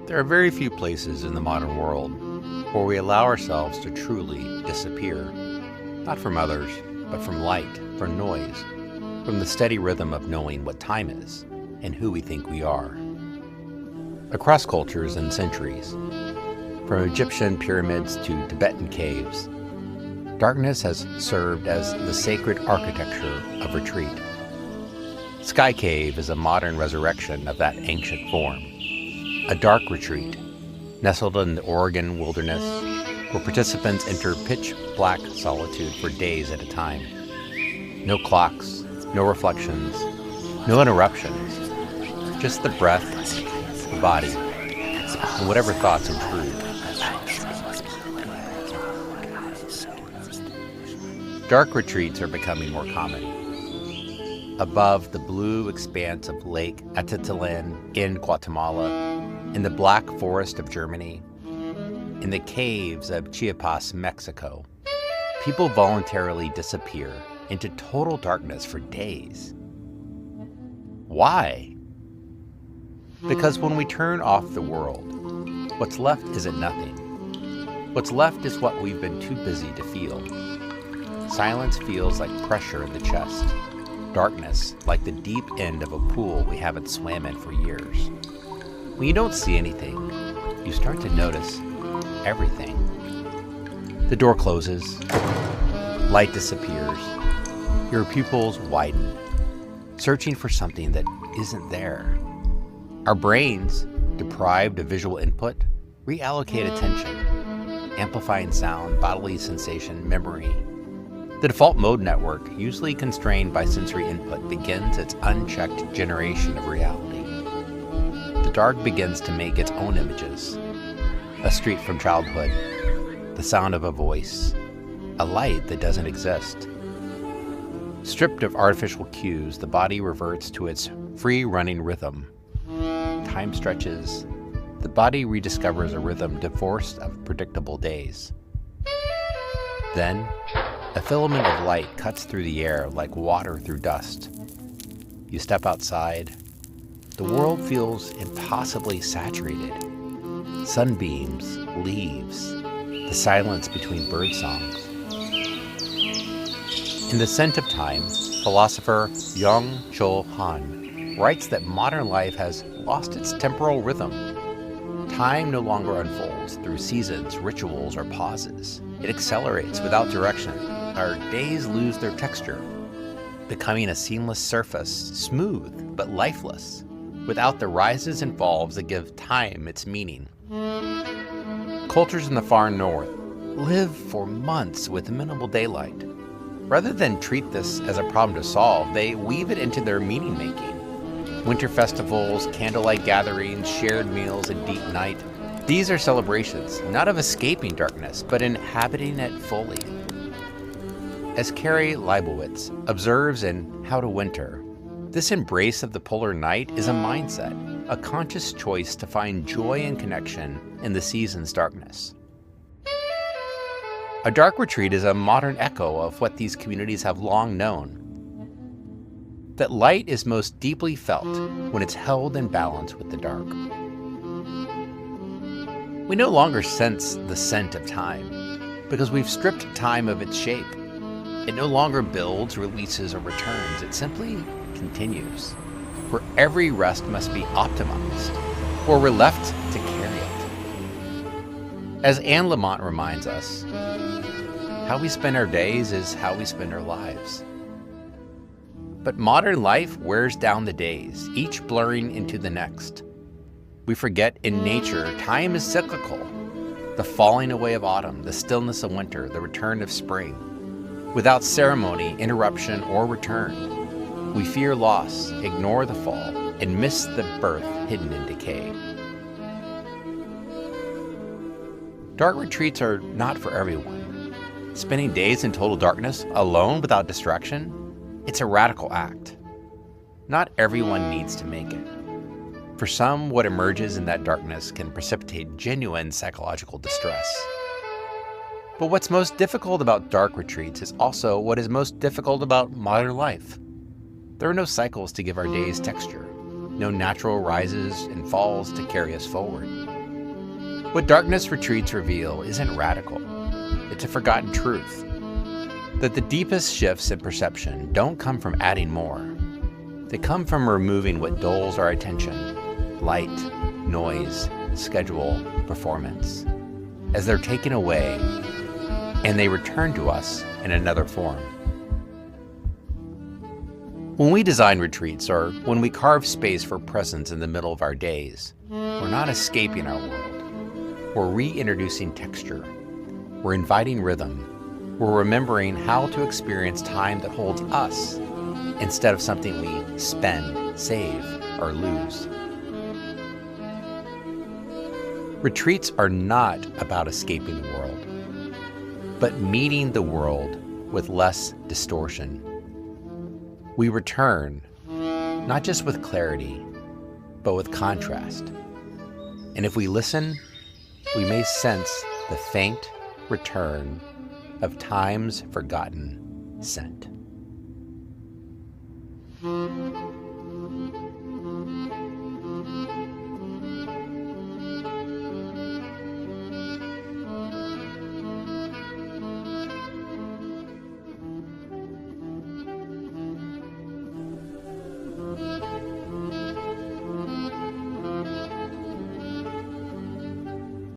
There are very few places in the modern world where we allow ourselves to truly disappear, not from others, but from light, from noise, from the steady rhythm of knowing what time is and who we think we are. Across cultures and centuries, from Egyptian pyramids to Tibetan caves, darkness has served as the sacred architecture of retreat. Sky Cave is a modern resurrection of that ancient form, a dark retreat nestled in the Oregon wilderness where participants enter pitch-black solitude for days at a time. No clocks, no reflections, no interruptions, just the breath, the body, and whatever thoughts intrude. Dark retreats are becoming more common. Above the blue expanse of Lake Atitlan in Guatemala, in the Black Forest of Germany, in the caves of Chiapas, Mexico, people voluntarily disappear into total darkness for days. Why? Because when we turn off the world, what's left isn't nothing. What's left is what we've been too busy to feel. Silence feels like pressure in the chest. Darkness, like the deep end of a pool we haven't swam in for years. When you don't see anything, you start to notice everything. The door closes, light disappears, your pupils widen, searching for something that isn't there. Our brains, deprived of visual input, reallocate attention, amplifying sound, bodily sensation, memory. The default mode network, usually constrained by sensory input, begins its unchecked generation of reality. The dark begins to make its own images. A street from childhood, the sound of a voice, a light that doesn't exist. Stripped of artificial cues, the body reverts to its free-running rhythm. Time stretches. The body rediscovers a rhythm divorced of predictable days. Then, a filament of light cuts through the air like water through dust. You step outside. The world feels impossibly saturated. Sunbeams, leaves, the silence between bird songs. In The Scent of Time, philosopher Byung-Chul Han writes that modern life has lost its temporal rhythm. Time no longer unfolds through seasons, rituals, or pauses. It accelerates without direction. Our days lose their texture, becoming a seamless surface, smooth but lifeless, without the rises and falls that give time its meaning. Cultures in the far north live for months with minimal daylight. Rather than treat this as a problem to solve, they weave it into their meaning-making. Winter festivals, candlelight gatherings, shared meals, and deep night. These are celebrations, not of escaping darkness, but inhabiting it fully. As Carrie Leibowitz observes in How to Winter, this embrace of the polar night is a mindset, a conscious choice to find joy and connection in the season's darkness. A dark retreat is a modern echo of what these communities have long known, that light is most deeply felt when it's held in balance with the dark. We no longer sense the scent of time because we've stripped time of its shape. It no longer builds, releases, or returns. It simply continues, where every rest must be optimized, or we're left to carry it. As Anne Lamott reminds us, how we spend our days is how we spend our lives. But modern life wears down the days, each blurring into the next. We forget in nature, time is cyclical. The falling away of autumn, the stillness of winter, the return of spring. Without ceremony, interruption, or return, we fear loss, ignore the fall, and miss the birth hidden in decay. Dark retreats are not for everyone. Spending days in total darkness, alone without distraction, it's a radical act. Not everyone needs to make it. For some, what emerges in that darkness can precipitate genuine psychological distress. But what's most difficult about dark retreats is also what is most difficult about modern life. There are no cycles to give our days texture, no natural rises and falls to carry us forward. What darkness retreats reveal isn't radical. It's a forgotten truth. That the deepest shifts in perception don't come from adding more. They come from removing what dulls our attention: light, noise, schedule, performance. As they're taken away, and they return to us in another form. When we design retreats, or when we carve space for presence in the middle of our days, we're not escaping our world. We're reintroducing texture. We're inviting rhythm. We're remembering how to experience time that holds us instead of something we spend, save, or lose. Retreats are not about escaping the world, but meeting the world with less distortion. We return, not just with clarity, but with contrast. And if we listen, we may sense the faint return of time's forgotten scent.